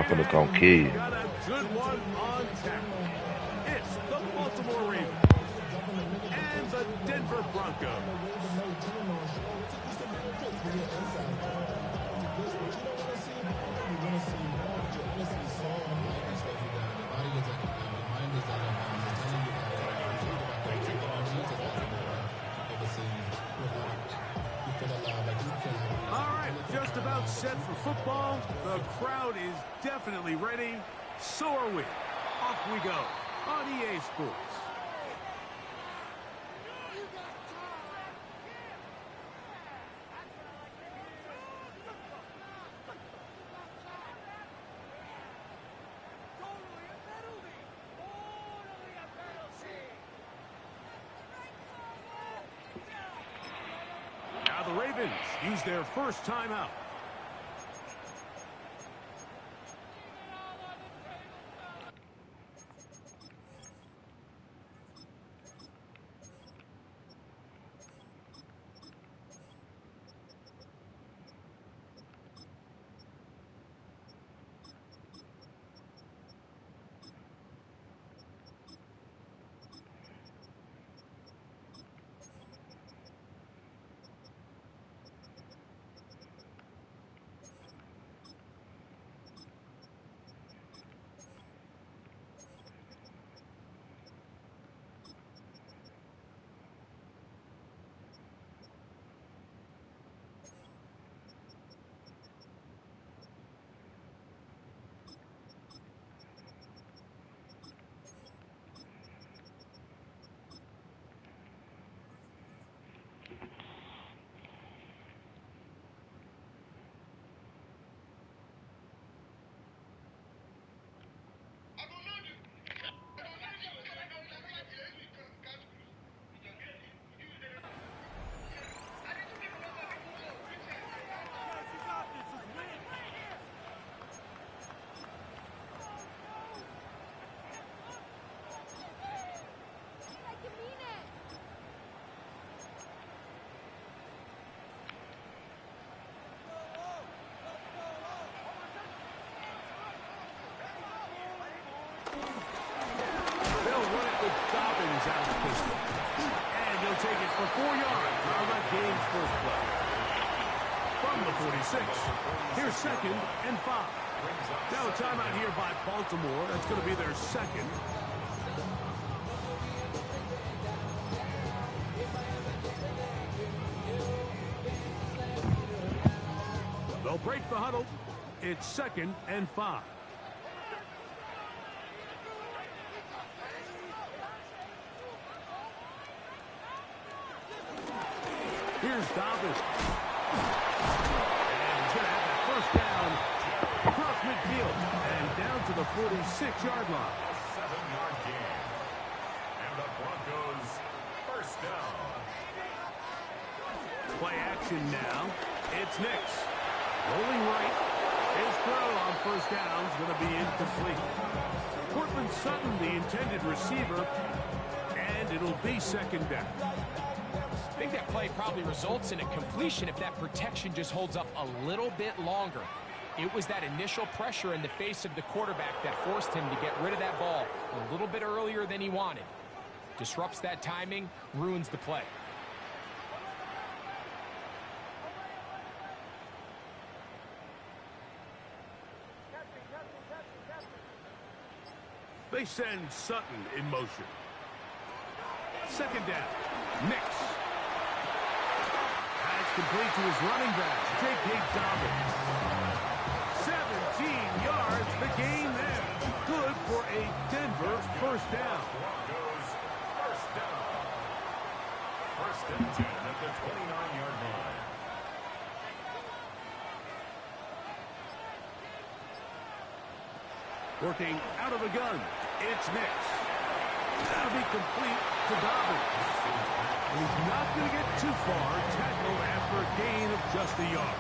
finna come kill you. Got a good one on tackle. It's the Baltimore Ravens and the Denver Broncos. All right, just about set for football. The crowd is definitely ready. So are we. Off we go on EA Sports. Now the Ravens use their first timeout. Out of the pistol. And he'll take it for 4 yards on the game's first play. From the 46, here's 2nd and 5. Now a timeout here by Baltimore. That's going to be their second. They'll break the huddle. It's 2nd and 5. Here's Dobbins. And he's going to have that first down across midfield and down to the 46-yard line. 7-yard gain. And the Broncos first down. Play action now. It's Nix. Rolling right. His throw on first down is going to be incomplete. Cortland Sutton, the intended receiver, and it'll be 2nd down. I think that play probably results in a completion if that protection just holds up a little bit longer. It was that initial pressure in the face of the quarterback that forced him to get rid of that ball a little bit earlier than he wanted. Disrupts that timing, ruins the play. They send Sutton in motion. 2nd down. Nix. Complete to his running back, J.K. Dobbins. 17 yards, the gain there. Good for a Denver first down. Broncos first down. 1st and 10 at the 29-yard line. Working out of the gun, it's Nix. That'll be complete to Dobbins. He's not going to get too far. Tackle after a gain of just a yard.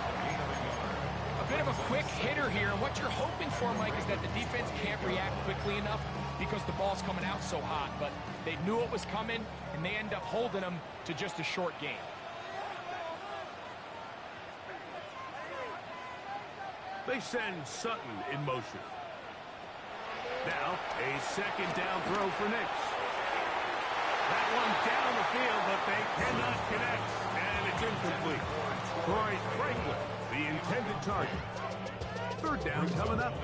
A bit of a quick hitter here. And what you're hoping for, Mike, is that the defense can't react quickly enough because the ball's coming out so hot. But they knew it was coming, and they end up holding them to just a short gain. They send Sutton in motion. Now, a second down throw for Nix. That one down the field, but they cannot connect, and it's incomplete. Troy Franklin, the intended target. Third down coming up.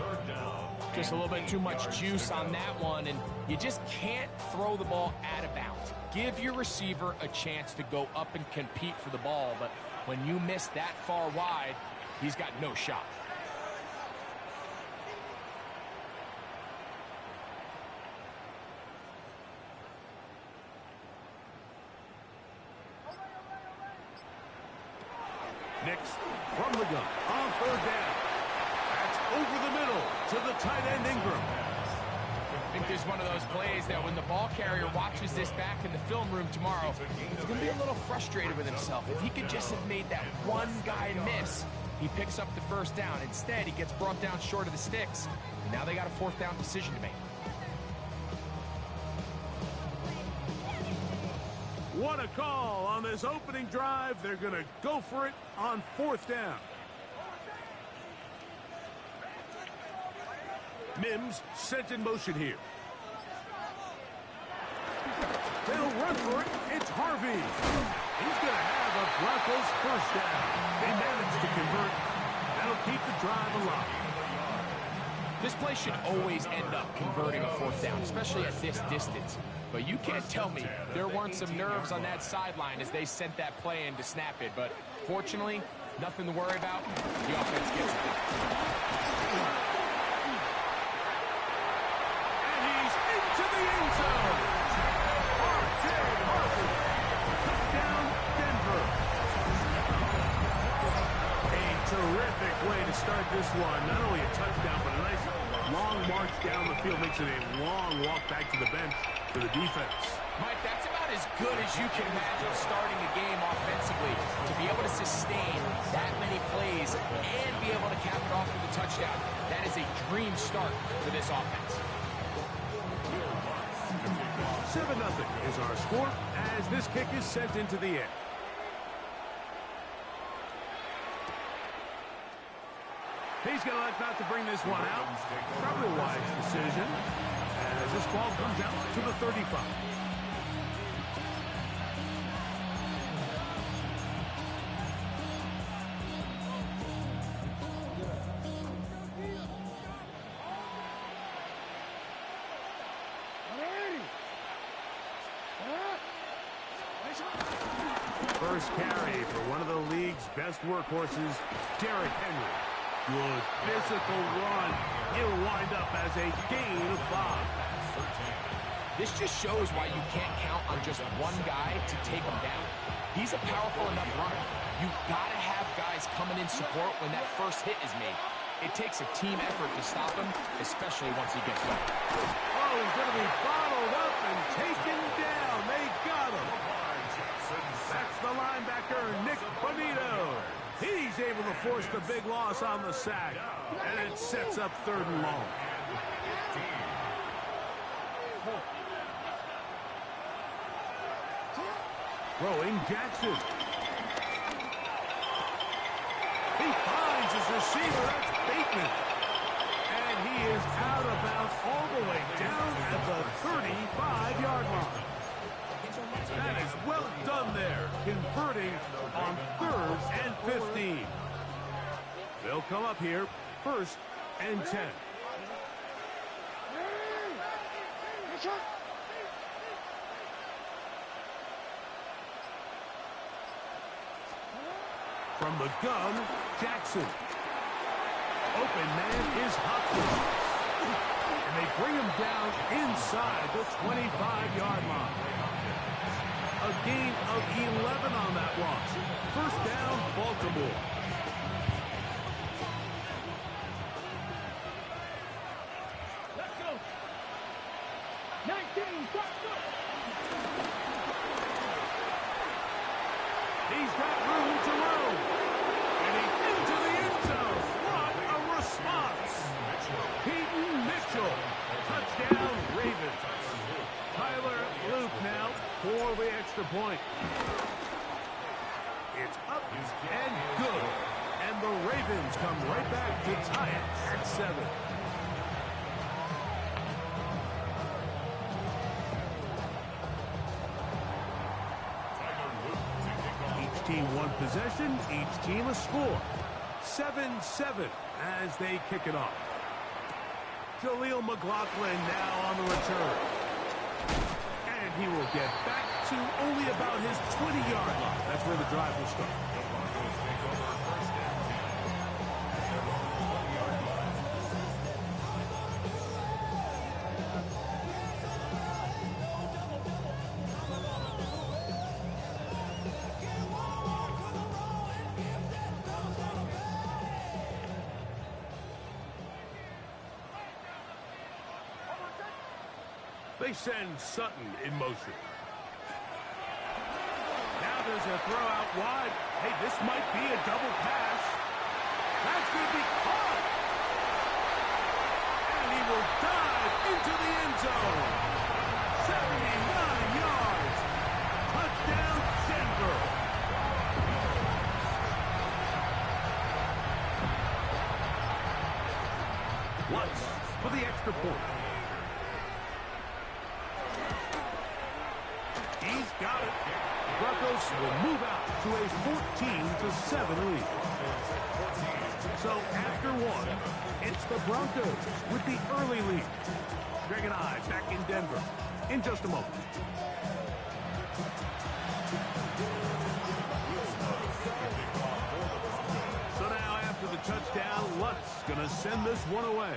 Just a little bit too much juice on that one, and you just can't throw the ball out of bounds. Give your receiver a chance to go up and compete for the ball, but when you miss that far wide, he's got no shot. Nix from the gun on third down. That's over the middle to the tight end Ingram. I think there's one of those plays that when the ball carrier watches this back in the film room tomorrow, he's going to be a little frustrated with himself. If he could just have made that one guy miss, he picks up the first down. Instead, he gets brought down short of the sticks. And now they got a fourth down decision to make. What a call on this opening drive. They're going to go for it on fourth down. Mims sent in motion here. They'll run for it. It's Harvey. He's going to have a Broncos first down. They managed to convert. That'll keep the drive alive. This play should always end up converting a fourth down, especially at this distance. But you can't tell me there weren't some nerves on that sideline as they sent that play in to snap it. But fortunately, nothing to worry about. The offense gets it. And he's into the end zone. R.J. Harvey. Touchdown, Denver. A terrific way to start this one. Not only a touchdown, but a nice long march down the field. Makes it a long walk back to the bench for the defense. Mike, that's about as good as you can imagine starting a game offensively. To be able to sustain that many plays and be able to cap it off with a touchdown, that is a dream start for this offense. 7-0 is our score as this kick is sent into the air. He's going to like not to bring this one out. Probably a wise decision as this ball comes out to the 35. First carry for one of the league's best workhorses, Derrick Henry. Good physical run. It'll wind up as a gain of 5. This just shows why you can't count on just one guy to take him down. He's a powerful enough runner. You've got to have guys coming in support when that first hit is made. It takes a team effort to stop him, especially once he gets wet. Oh, he's going to be bottled up and taken down. They got him. That's the linebacker, Nick Bonito. He's able to force the big loss on the sack, and it sets up third and long. Throwing Jackson. He finds his receiver. That's Bateman. And he is out of bounds all the way down at the 35-yard line. That is well done there, converting on 3rd and 15. They'll come up here, 1st and 10. From the gun, Jackson. Open man is Hopkins. And they bring him down inside the 25-yard line. A gain of 11 on that loss. First down, Baltimore. Let's go. 19, let's go. He's got room to roam. And he's into the end zone. What a response. Peyton Mitchell. Touchdown, Ravens. Tyler Luke now for the extra point. It's up and good. And the Ravens come right back to tie it at 7. Each team one possession, each team a score. 7-7 as they kick it off. Jaleel McLaughlin now on the return. And he will get back to only about his 20-yard line. That's where the drive will start. They send Sutton in motion. Now there's a throw out wide. Hey, this might be a double pass. That's going to be caught. And he will dive into the end zone. 79 yards. Touchdown, Denver. Lutz for the extra point. He's got it. Broncos will move out to a 14-7 lead. So after one, it's the Broncos with the early lead. Greg and I back in Denver in just a moment. So now after the touchdown, Lutz going to send this one away.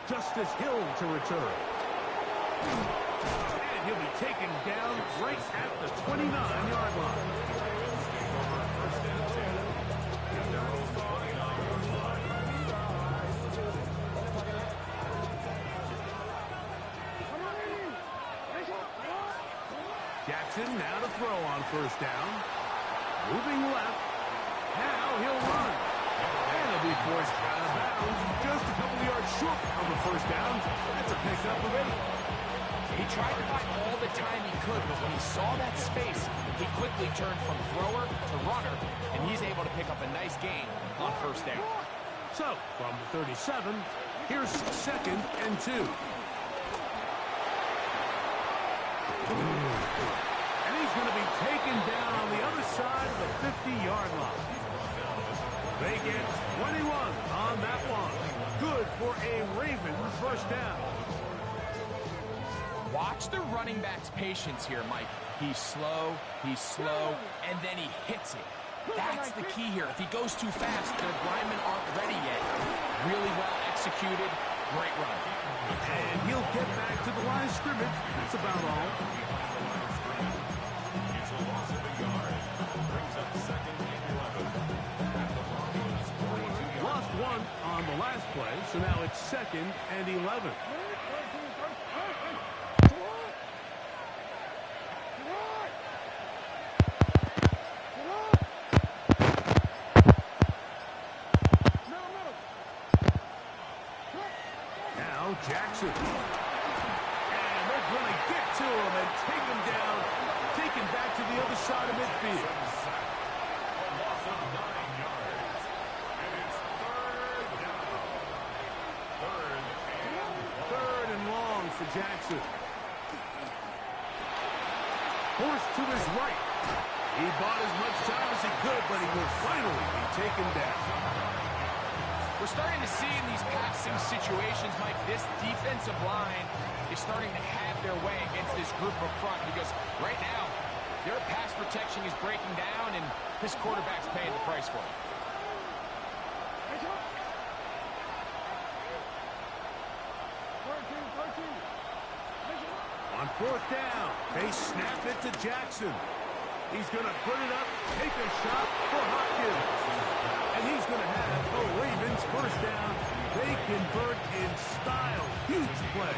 Justice Hill to return. And he'll be taken down right at the 29-yard line. Jackson now to throw on first down. Moving left. Now he'll run. And he'll be forced out of bounds just a couple of yards short of the first down. That's a pickup of 8. He tried to buy all the time he could, but when he saw that space, he quickly turned from thrower to runner, and he's able to pick up a nice gain on first down. So, from the 37, here's 2nd and 2. And he's going to be taken down on the other side of the 50-yard line. They get 21 on that one. Good for a Ravens first down. Watch the running back's patience here, Mike. He's slow, and then he hits it. That's the key here. If he goes too fast, their linemen aren't ready yet. Really well executed, great run. And he'll get back to the line of scrimmage. That's about all. Lost one on the last play, so now it's 2nd and 11. Jackson. And they're going to get to him and take him down, taken back to the other side of midfield. A loss of 9 yards. And it's 3rd down. 3rd and long for Jackson. Forced to his right. He bought as much time as he could, but he will finally be taken down. We're starting to see in these passing situations, Mike, this defensive line is starting to have their way against this group up front because right now, their pass protection is breaking down and this quarterback's paying the price for it. On 4th down, they snap it to Jackson. He's going to put it up, take a shot for Hopkins. And he's going to have a Ravens first down. They convert in style. Huge play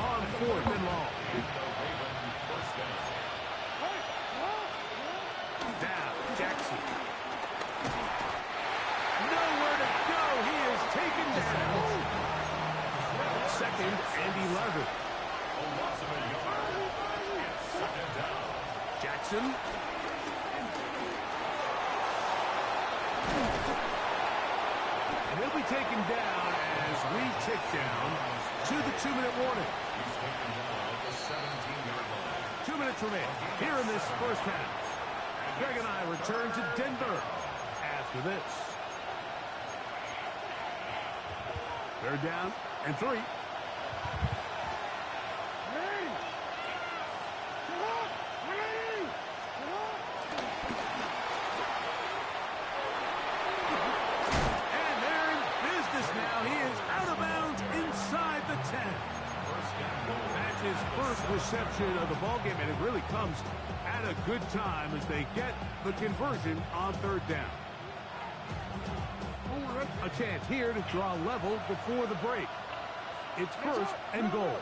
on 4th and long. Now, Jackson. Nowhere to go. He is taken down. 2nd and 11. A loss of a yard. And 2nd down. Jackson. He'll be taken down as we tick down to the 2-minute warning. He's taken down at the 17-yard line. 2 minutes remain here in this first half. Greg and I return to Denver after this. 3rd down and 3. And they're in business now. He is out of bounds inside the 10. That's his first reception of the ballgame, and it really comes at a good time as they get the conversion on 3rd down. A chance here to draw level before the break. It's 1st and goal.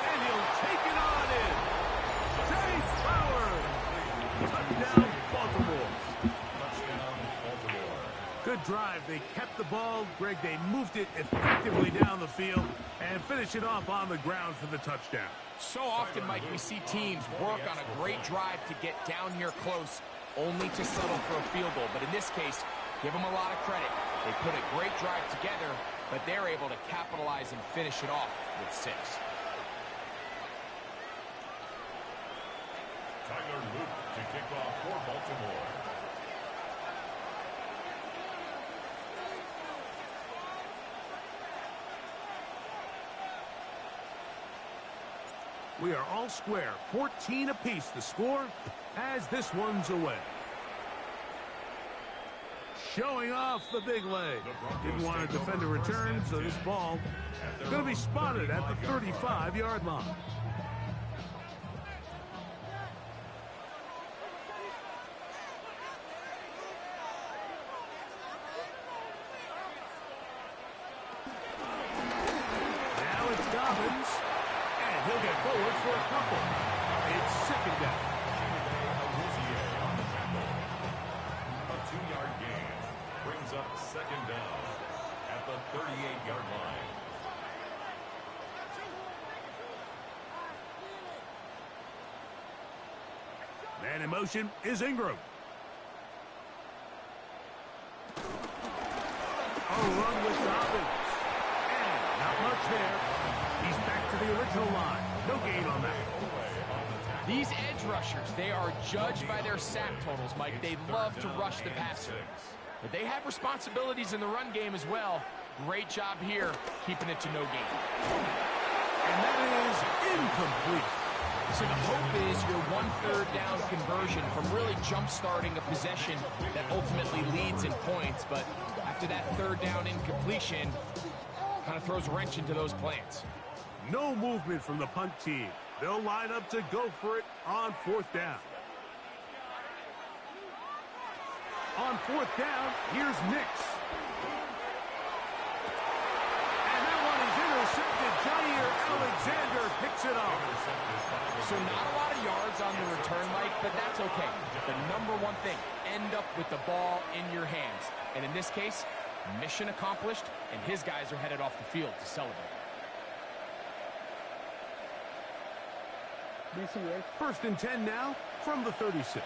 And he'll take it on in. Jay Flowers. Touchdown, Baltimore. Touchdown, Baltimore. Good drive. They kept the ball. Greg, they moved it effectively down the field and finish it off on the ground for the touchdown. So often, Mike, we see teams work on a great drive to get down here close, only to settle for a field goal. But in this case, give them a lot of credit. They put a great drive together, but they're able to capitalize and finish it off with 6. Tyler Luke to kick off for Baltimore. We are all square. 14 apiece the score as this one's away. Showing off the big leg. Didn't want to defend a return, so this ball is going to be spotted at the 35-yard line. Now it's Dobbins. He'll get forward for a couple. It's 2nd down. A 2-yard gain brings up 2nd down at the 38-yard line. Man in motion is Ingram. A run with Dobbins. And not much there. He's back to the original line. No gain on that. These edge rushers, they are judged by their sack totals, Mike. They love to rush the passer. But they have responsibilities in the run game as well. Great job here, keeping it to no gain. And that is incomplete. So the hope is your 1/3 down conversion from really jump-starting a possession that ultimately leads in points. But after that 3rd down incompletion, kind of throws a wrench into those plans. No movement from the punt team. They'll line up to go for it on 4th down. On 4th down, here's Nix. And that one is intercepted. Jair Alexander picks it up. So not a lot of yards on the return, Mike, but that's okay. The number one thing, end up with the ball in your hands. And in this case, mission accomplished, and his guys are headed off the field to celebrate. 1st and 10 now from the 36.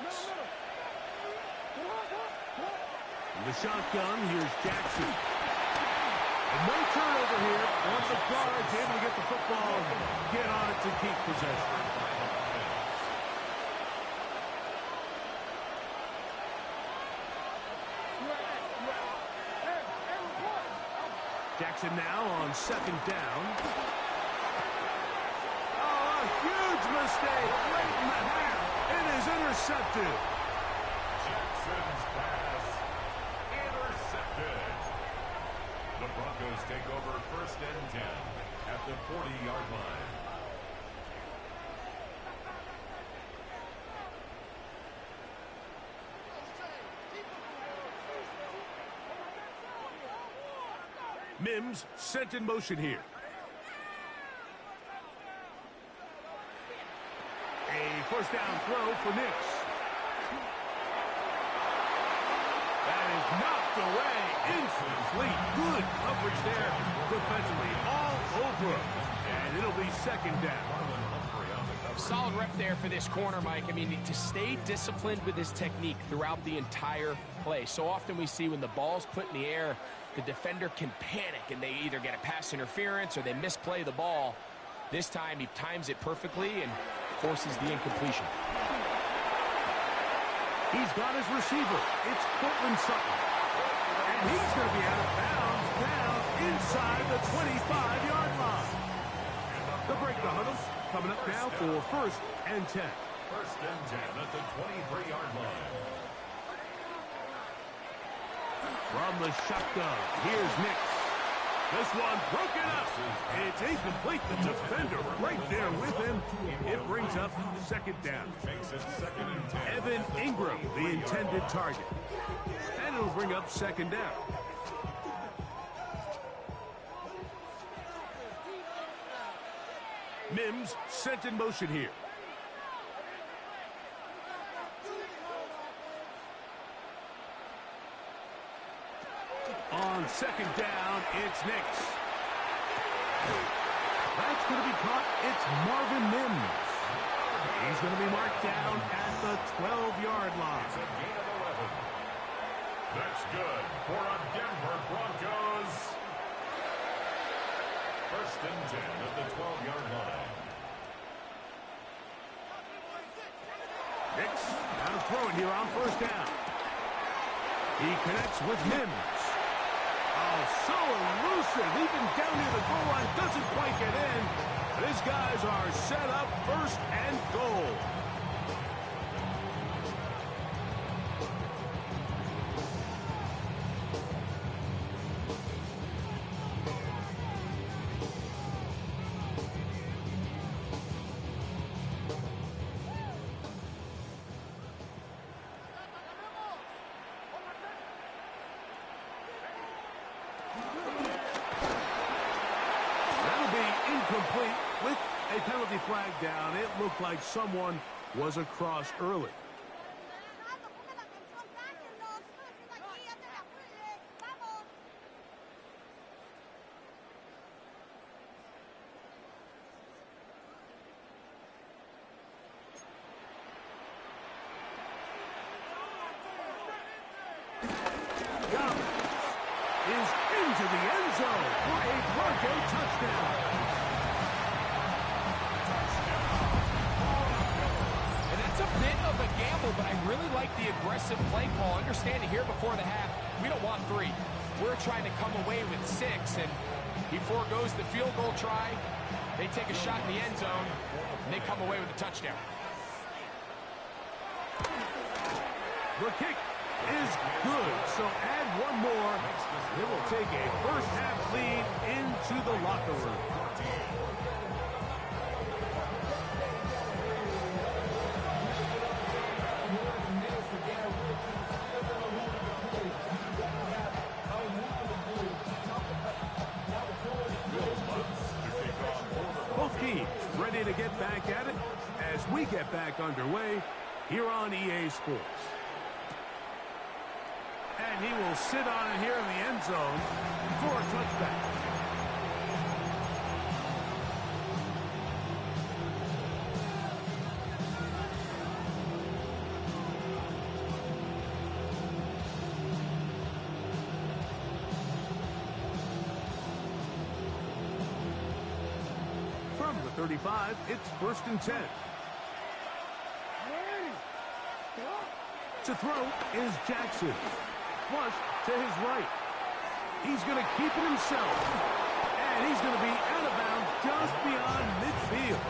In the shotgun, here's Jackson. And no turnover here. One of the guards able to get the football, get on it to keep possession. Jackson now on 2nd down. Oh, a huge mistake late in the half. It is intercepted. Jackson's pass intercepted. The Broncos take over 1st and 10 at the 40-yard line. Mims sent in motion here. A 1st down throw for Nix. That is knocked away. Incomplete. Good coverage there defensively. All over him. And it'll be 2nd down. Solid rep there for this corner, Mike. I mean, to stay disciplined with his technique throughout the entire play. So often we see when the ball's put in the air, the defender can panic, and they either get a pass interference or they misplay the ball. This time, he times it perfectly and forces the incompletion. He's got his receiver. It's Cortland Sutton. And he's going to be out of bounds down inside the 25-yard line. The break the huddle. Coming up now for 1st and 10. 1st and 10 at the 23-yard line. From the shotgun, here's Nix. This one broken up. It's incomplete. The defender right there with him. It brings up 2nd down. Makes it 2nd and 10. Evan Ingram, the intended target. And it'll bring up 2nd down. Mims sent in motion here. On 2nd down, it's Nix. That's going to be caught. It's Marvin Mims. He's going to be marked down at the 12-yard line. It's a gain of 11. That's good for a Denver Broncos. 1st and 10 at the 12-yard line. Nix out of throwing here on 1st down. He connects with Mims. Oh, so elusive. Even down near the goal line, doesn't quite get in. These guys are set up 1st and goal. Incomplete with a penalty flag down. It looked like someone was across early. Young is into the end zone for a Bronco touchdown. It's a bit of a gamble, but I really like the aggressive play call. Understanding here before the half, we don't want 3. We're trying to come away with 6, and he foregoes the field goal try. They take a shot in the end zone, and they come away with a touchdown. The kick is good, so add one more. It will take a first-half lead into the locker room. Both teams ready to get back at it as we get back underway here on EA Sports. And he will sit on it here in the end zone for a touchback. From the 35, it's 1st and 10. To throw is Jackson. Flush to his right. He's going to keep it himself. And he's going to be out of bounds just beyond midfield.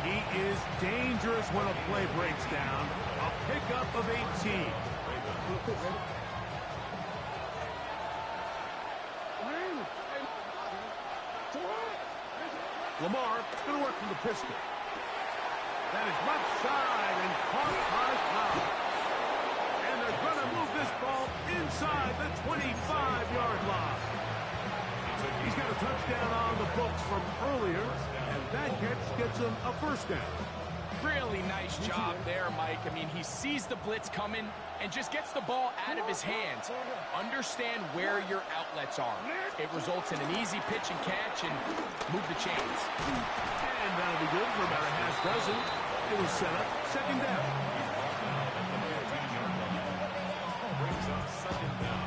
He is dangerous when a play breaks down. A pickup of 18. Lamar going to work from the pistol. That is left side and caught by Flower. And they're going to move this ball inside the 25-yard line. He's got a touchdown on the books from earlier, and that gets him a first down. Really nice job there, Mike. I mean, he sees the blitz coming and just gets the ball out of his hands. Understand where your outlets are. It results in an easy pitch and catch and move the chains. And that'll be good for about a half doesn't. It was set up second down. Brings up second down.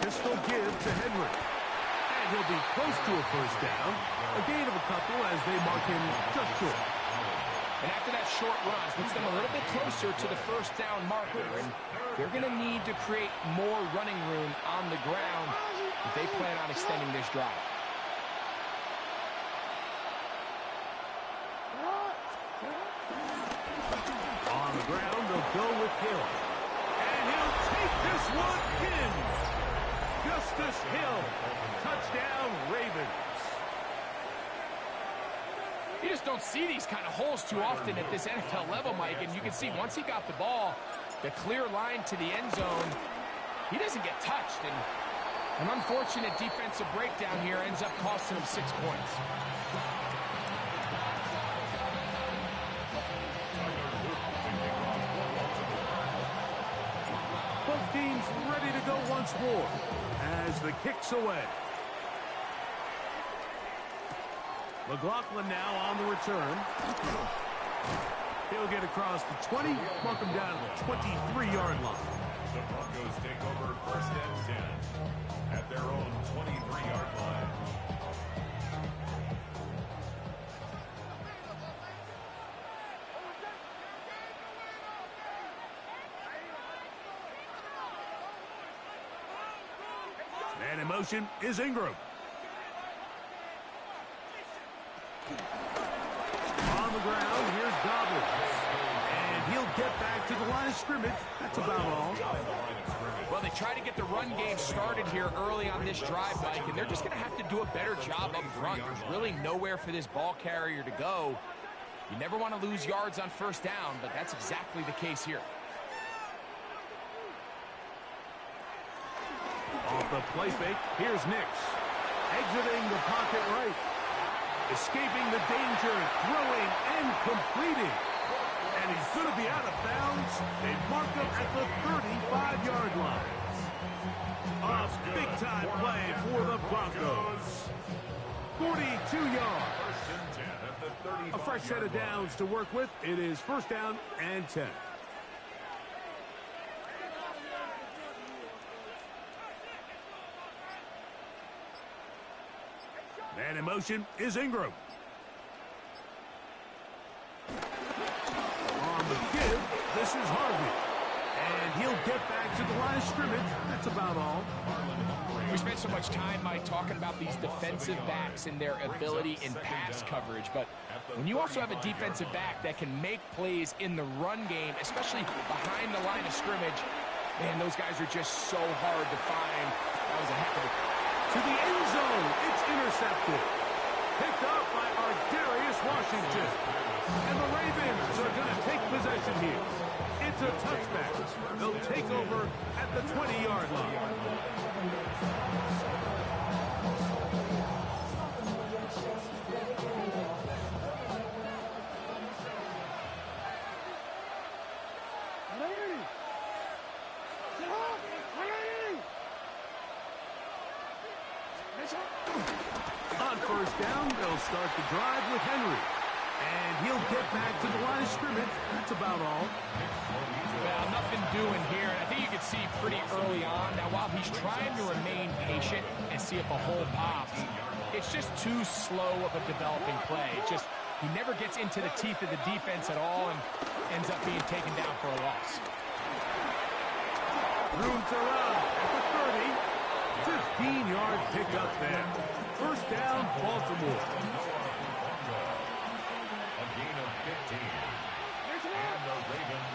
Pistol give to Henry. And he'll be close to a first down. A gain of a couple as they mark him just short. And after that short run, puts them a little bit closer to the first down marker. And they're going to need to create more running room on the ground if they plan on extending this drive. On the ground, they'll go with Hill. And he'll take this one in. Justice Hill. Touchdown, Ravens. You just don't see these kind of holes too often at this NFL level, Mike. And you can see once he got the ball, the clear line to the end zone, he doesn't get touched. And an unfortunate defensive breakdown here ends up costing him 6 points. Both teams ready to go once more as the kick's away. McLaughlin now on the return. He'll get across the 20, mark him down to the 23-yard line. The Broncos take over first and 10 at their own 23-yard line. And in motion is Ingram. On the ground, here's Dobbins. And he'll get back to the line of scrimmage. That's about all. Well, they try to get the run game started here early on this drive, Mike, and they're just going to have to do a better job up front. There's really nowhere for this ball carrier to go. You never want to lose yards on first down, but that's exactly the case here. Off the play fake, here's Nix. Exiting the pocket right. Escaping the danger, throwing and completing. And he's going to be out of bounds. They mark him at the 35-yard line. A big-time play for the Broncos. 42 yards. A fresh set of downs to work with. It is first down and 10. Man in motion is Ingram. On the give, this is Harvey. And he'll get back to the line of scrimmage. That's about all. We spent so much time, Mike, talking about these defensive backs and their ability in pass coverage. But when you also have a defensive back that can make plays in the run game, especially behind the line of scrimmage, man, those guys are just so hard to find. That was a heck of a... To the end zone, it's intercepted. Picked up by Darius Washington. And the Ravens are going to take possession here. It's a touchback. They'll take over at the 20-yard line. On first down, they'll start the drive with Henry. And he'll get back to the line of scrimmage. That's about all. Well, nothing doing here. And I think you can see pretty early on. Now, while he's trying to remain patient and see if a hole pops, it's just too slow of a developing play. He never gets into the teeth of the defense at all and ends up being taken down for a loss. Room to run at the 30. 15-yard pickup there. First down, Baltimore. A gain of 15. And the Ravens.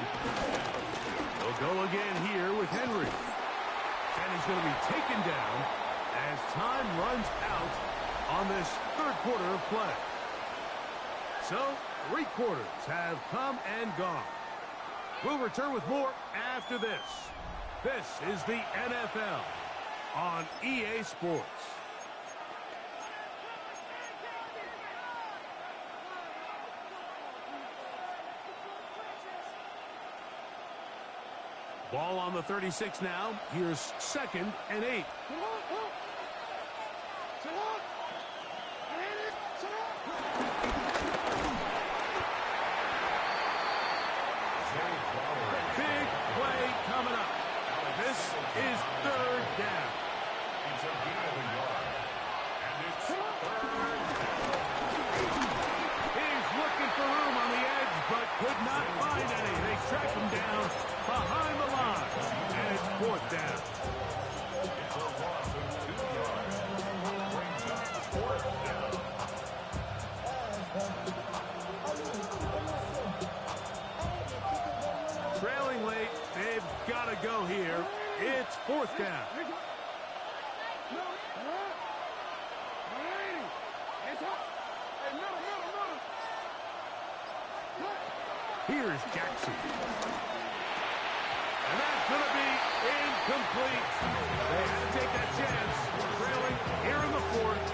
They'll go again here with Henry. And he's going to be taken down as time runs out on this third quarter of play. So, 3 quarters have come and gone. We'll return with more after this. This is the NFL on EA Sports. Ball on the 36 now. Here's 2nd and 8. Big play coming up. This is 3rd down. It's a gain of a yard. And it's 3rd down. He's looking for room on the edge, but could not find any. They track him down behind the line. And it's 4th down. It's a loss of 2 yards. Brings up 4th down. Trailing late, they've got to go here. It's 4th down. Here's Jackson. And that's going to be incomplete. They had to take that chance. Trailing here in the 4th.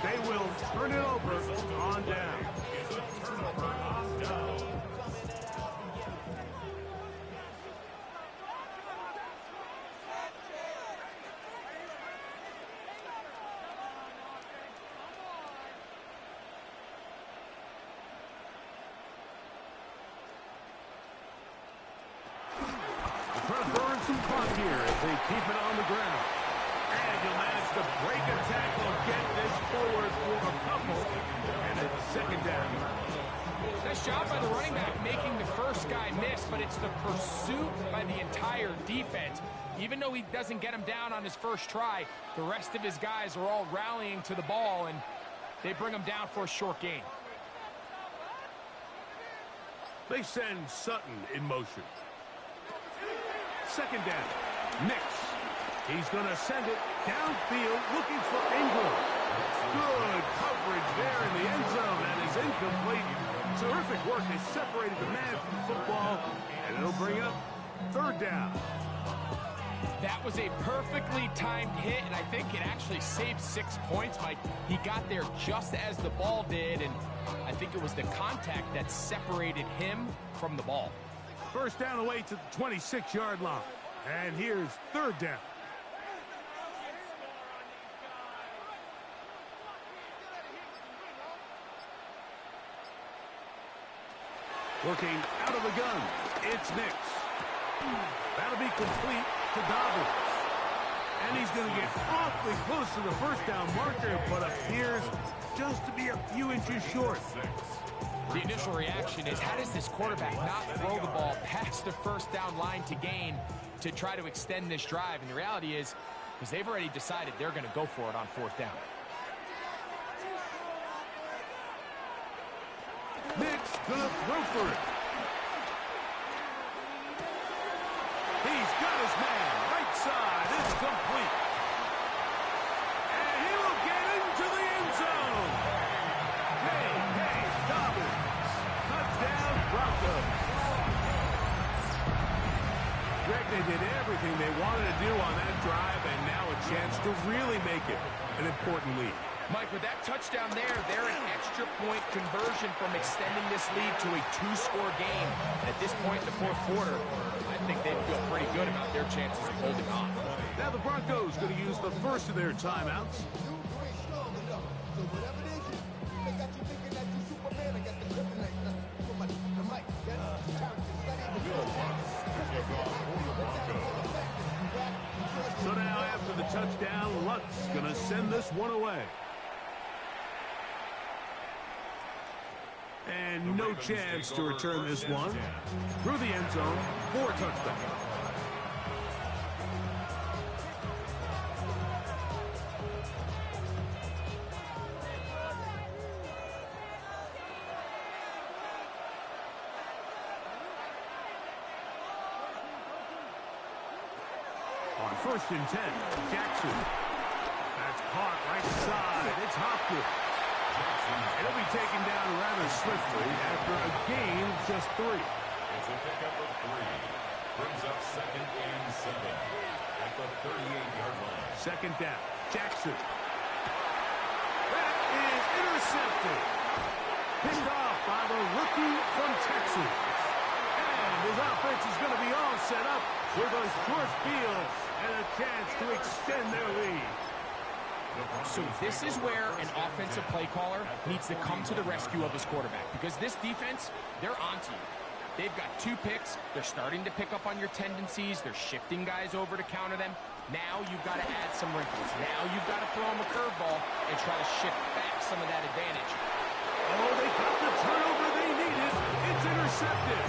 They will turn it over on down. It's a turnover on down. Trying to burn some clock here as they keep it on the ground. And you'll manage to break a tackle, get this forward for a couple, and it's 2nd down. Nice job by the running back making the first guy miss, but it's the pursuit by the entire defense. Even though he doesn't get him down on his first try, the rest of his guys are all rallying to the ball, and they bring him down for a short gain. They send Sutton in motion. 2nd down. Nix. He's going to send it downfield looking for Ingram. Good coverage there in the end zone. That is incomplete. Terrific work. They separated the man from the football, and it'll bring up 3rd down. That was a perfectly timed hit, and I think it actually saved 6 points, Mike. He got there just as the ball did, and I think it was the contact that separated him from the ball. 1st down away to the 26-yard line. And here's 3rd down. Working out of the gun, it's Nix. That'll be complete to Dobbins. And he's going to get awfully close to the 1st down marker, but appears just to be a few inches short. The initial reaction is, how does this quarterback not throw the ball past the 1st down line to gain to try to extend this drive? And the reality is, because they've already decided they're going to go for it on 4th down. Nix gonna throw for it. He's got his man. Right side. It's complete. And he will get into the end zone. Hey, Dobbins. Touchdown, Broncos. Greg, they did everything they wanted to do on that drive, and now a chance to really make it an important lead. Mike, with that touchdown there, they're an extra point conversion from extending this lead to a 2-score game. And at this point in the 4th quarter, I think they feel pretty good about their chances of holding on. Now the Broncos going to use the first of their timeouts. So now after the touchdown, Lutz going to send this one away. And no chance to return this one. Through the end zone for a touchdown. On 1st and 10, Jackson. That's caught right side. It's Hopkins. It'll be taken down rather swiftly after a gain of just 3. It's a pickup of 3. Brings up 2nd and 7 at the 38-yard line. 2nd down. Jackson. That is intercepted. Picked off by the rookie from Texas. And His offense is going to be all set up with a short field and a chance to extend their lead. So this is where an offensive play caller needs to come to the rescue of his quarterback, because this defense, they're onto you. They've got 2 picks. They're starting to pick up on your tendencies. They're shifting guys over to counter them. Now you've got to add some wrinkles. Now you've got to throw them a curveball and try to shift back some of that advantage. Oh, they got the turnover they needed. It's intercepted.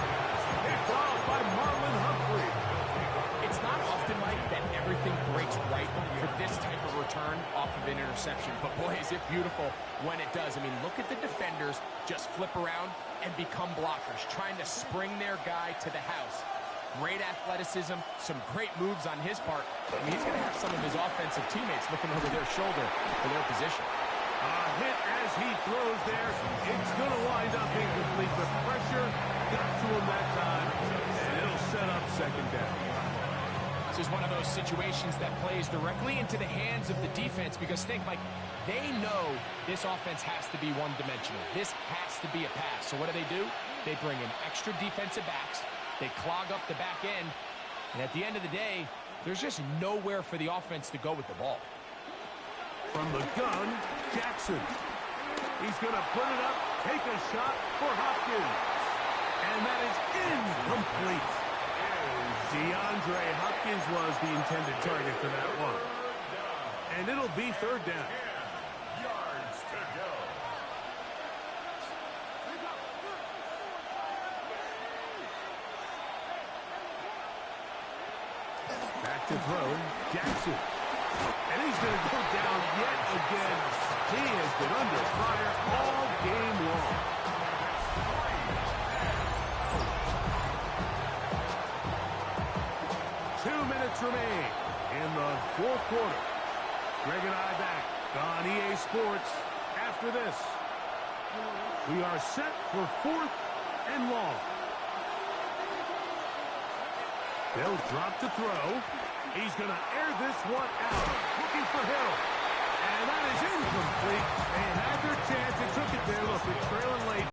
Picked off by Marlon Humphrey. It's not often, Mike, that everything breaks right for this type of return off of an interception. But, boy, is it beautiful when it does. I mean, look at the defenders just flip around and become blockers, trying to spring their guy to the house. Great athleticism, some great moves on his part. I mean, he's going to have some of his offensive teammates looking over their shoulder for their position. A hit as he throws there. It's going to wind up incomplete. The pressure got to him that time, and it'll set up second down. This is one of those situations that plays directly into the hands of the defense, because think, Mike, they know this offense has to be one-dimensional. This has to be a pass. So what do? They bring in extra defensive backs. They clog up the back end. And at the end of the day, there's just nowhere for the offense to go with the ball. From the gun, Jackson. He's going to put it up, take a shot for Hopkins. And that is incomplete. DeAndre Hopkins was the intended target for that one. And it'll be third down. 10 yards to go. Back to throw, Jackson. And he's going to go down yet again. He has been under fire all game long. 2 minutes remain in the fourth quarter. Greg and I back on EA Sports after this. We are set for 4th and long. They'll drop to throw. He's going to air this one out, looking for Hill. And that is incomplete. They had their chance and took it there. Look, they're trailing